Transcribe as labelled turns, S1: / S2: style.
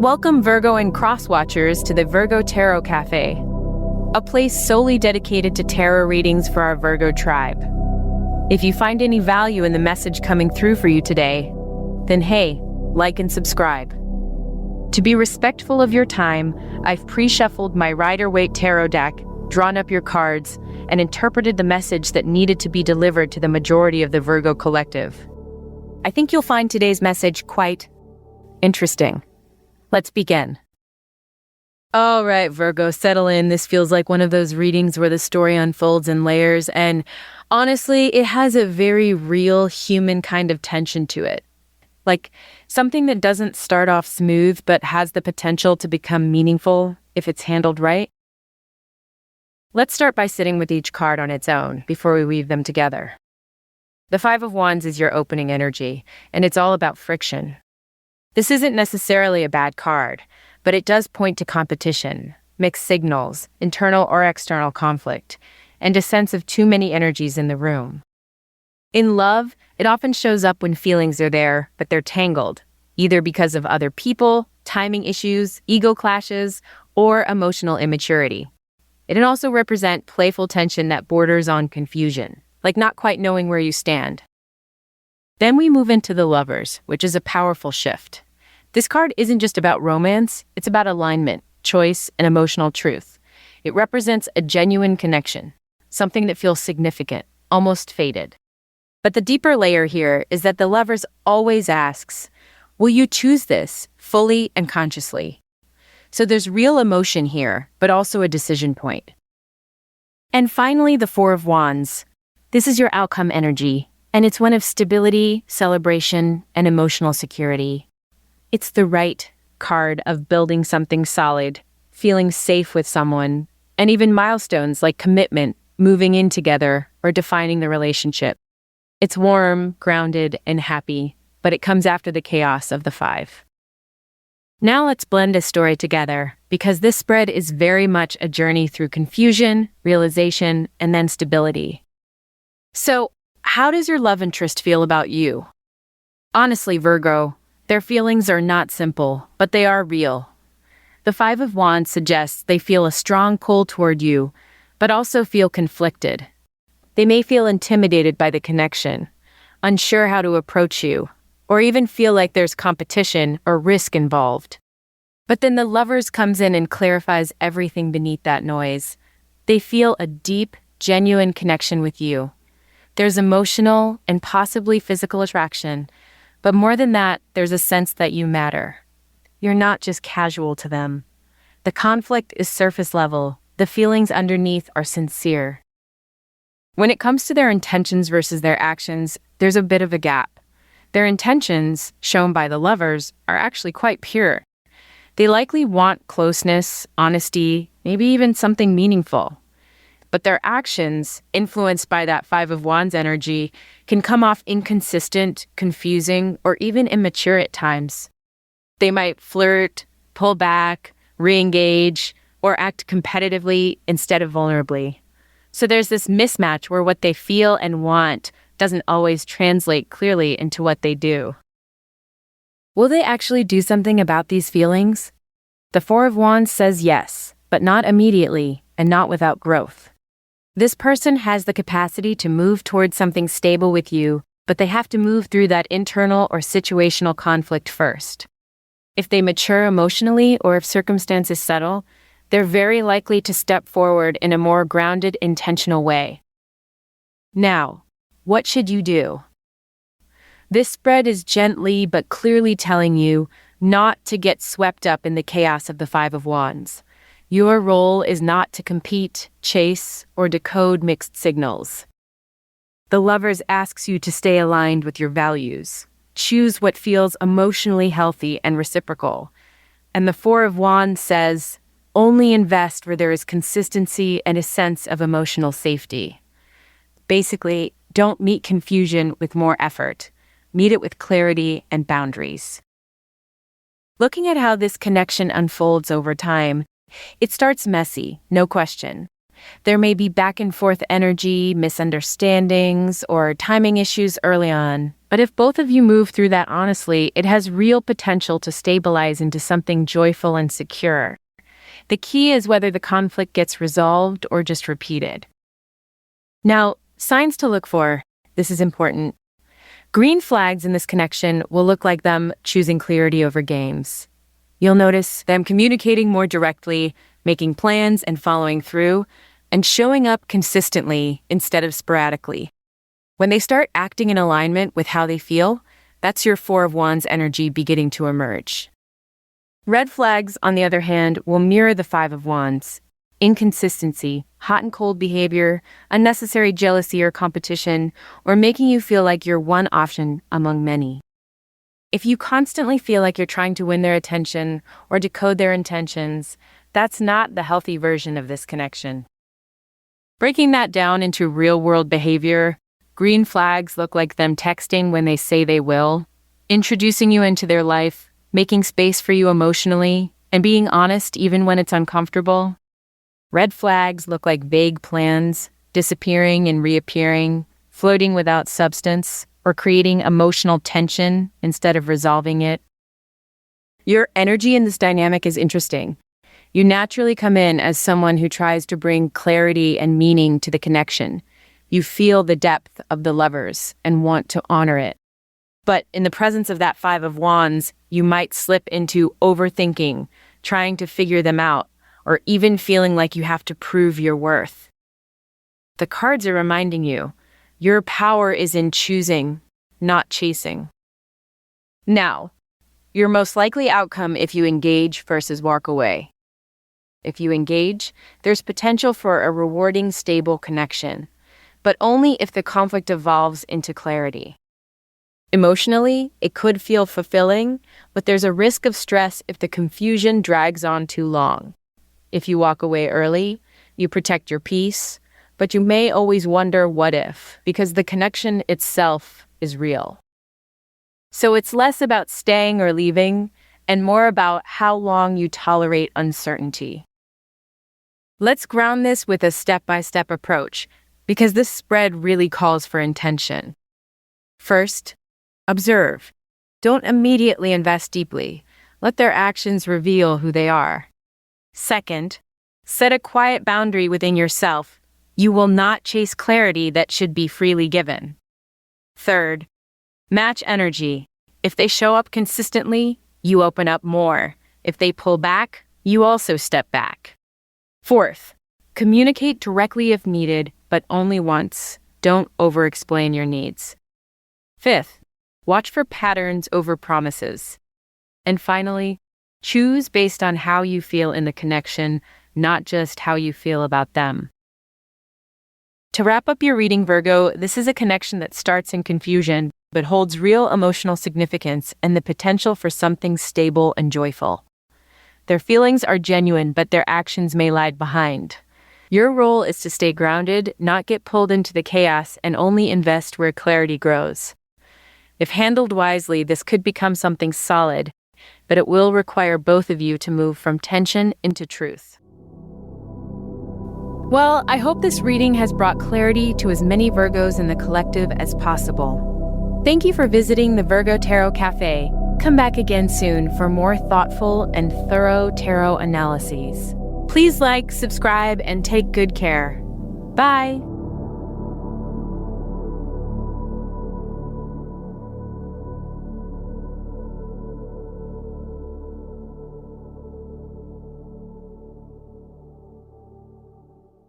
S1: Welcome Virgo and Crosswatchers to the Virgo Tarot Cafe, a place solely dedicated to tarot readings for our Virgo tribe. If you find any value in the message coming through for you today, then hey, like and subscribe. To be respectful of your time, I've pre-shuffled my Rider-Waite tarot deck, drawn up your cards, and interpreted the message that needed to be delivered to the majority of the Virgo collective. I think you'll find today's message quite interesting. Let's begin. All right, Virgo, settle in. This feels like one of those readings where the story unfolds in layers, and honestly, it has a very real human kind of tension to it. Like something that doesn't start off smooth, but has the potential to become meaningful if it's handled right. Let's start by sitting with each card on its own before we weave them together. The Five of Wands is your opening energy, and it's all about friction. This isn't necessarily a bad card, but it does point to competition, mixed signals, internal or external conflict, and a sense of too many energies in the room. In love, it often shows up when feelings are there, but they're tangled, either because of other people, timing issues, ego clashes, or emotional immaturity. It can also represent playful tension that borders on confusion, like not quite knowing where you stand. Then we move into the Lovers, which is a powerful shift. This card isn't just about romance, it's about alignment, choice, and emotional truth. It represents a genuine connection, something that feels significant, almost fated. But the deeper layer here is that the Lovers always asks, will you choose this fully and consciously? So there's real emotion here, but also a decision point. And finally, the Four of Wands. This is your outcome energy, and it's one of stability, celebration, and emotional security. It's the right card of building something solid, feeling safe with someone, and even milestones like commitment, moving in together, or defining the relationship. It's warm, grounded, and happy, but it comes after the chaos of the Five. Now let's blend a story together, because this spread is very much a journey through confusion, realization, and then stability. So, how does your love interest feel about you? Honestly, Virgo, their feelings are not simple, but they are real. The Five of Wands suggests they feel a strong pull toward you, but also feel conflicted. They may feel intimidated by the connection, unsure how to approach you, or even feel like there's competition or risk involved. But then the Lovers comes in and clarifies everything beneath that noise. They feel a deep, genuine connection with you. There's emotional and possibly physical attraction, but more than that, there's a sense that you matter. You're not just casual to them. The conflict is surface level. The feelings underneath are sincere. When it comes to their intentions versus their actions, there's a bit of a gap. Their intentions, shown by the Lovers, are actually quite pure. They likely want closeness, honesty, maybe even something meaningful. But their actions, influenced by that Five of Wands energy, can come off inconsistent, confusing, or even immature at times. They might flirt, pull back, re-engage, or act competitively instead of vulnerably. So there's this mismatch where what they feel and want doesn't always translate clearly into what they do. Will they actually do something about these feelings? The Four of Wands says yes, but not immediately and not without growth. This person has the capacity to move towards something stable with you, but they have to move through that internal or situational conflict first. If they mature emotionally or if circumstances settle, they're very likely to step forward in a more grounded, intentional way. Now, what should you do? This spread is gently but clearly telling you not to get swept up in the chaos of the Five of Wands. Your role is not to compete, chase, or decode mixed signals. The Lovers asks you to stay aligned with your values. Choose what feels emotionally healthy and reciprocal. And the Four of Wands says, only invest where there is consistency and a sense of emotional safety. Basically, don't meet confusion with more effort. Meet it with clarity and boundaries. Looking at how this connection unfolds over time, it starts messy, no question. There may be back and forth energy, misunderstandings, or timing issues early on, But if both of you move through that honestly, it has real potential to stabilize into something joyful and secure. The key is whether the conflict gets resolved or just repeated. Now, signs to look for. This is important. Green flags in this connection will look like them choosing clarity over games. You'll notice them communicating more directly, making plans and following through, and showing up consistently instead of sporadically. When they start acting in alignment with how they feel, that's your Four of Wands energy beginning to emerge. Red flags, on the other hand, will mirror the Five of Wands. Inconsistency, hot and cold behavior, unnecessary jealousy or competition, or making you feel like you're one option among many. If you constantly feel like you're trying to win their attention or decode their intentions, that's not the healthy version of this connection. Breaking that down into real-world behavior, green flags look like them texting when they say they will, introducing you into their life, making space for you emotionally, and being honest even when it's uncomfortable. Red flags look like vague plans, disappearing and reappearing, floating without substance, or creating emotional tension instead of resolving it. Your energy in this dynamic is interesting. You naturally come in as someone who tries to bring clarity and meaning to the connection. You feel the depth of the lovers and want to honor it. But in the presence of that Five of Wands, you might slip into overthinking, trying to figure them out, or even feeling like you have to prove your worth. The cards are reminding you, your power is in choosing, not chasing. Now, your most likely outcome if you engage versus walk away. If you engage, there's potential for a rewarding, stable connection, but only if the conflict evolves into clarity. Emotionally, it could feel fulfilling, but there's a risk of stress if the confusion drags on too long. If you walk away early, you protect your peace, but you may always wonder what if, because the connection itself is real. So it's less about staying or leaving, and more about how long you tolerate uncertainty. Let's ground this with a step-by-step approach, because this spread really calls for intention. First, observe. Don't immediately invest deeply. Let their actions reveal who they are. Second, set a quiet boundary within yourself. You will not chase clarity that should be freely given. Third, match energy. If they show up consistently, you open up more. If they pull back, you also step back. Fourth, communicate directly if needed, but only once. Don't over-explain your needs. Fifth, watch for patterns over promises. And finally, choose based on how you feel in the connection, not just how you feel about them. To wrap up your reading, Virgo, this is a connection that starts in confusion, but holds real emotional significance and the potential for something stable and joyful. Their feelings are genuine, but their actions may lag behind. Your role is to stay grounded, not get pulled into the chaos, and only invest where clarity grows. If handled wisely, this could become something solid, but it will require both of you to move from tension into truth. Well, I hope this reading has brought clarity to as many Virgos in the collective as possible. Thank you for visiting the Virgo Tarot Cafe. Come back again soon for more thoughtful and thorough tarot analyses. Please like, subscribe, and take good care. Bye!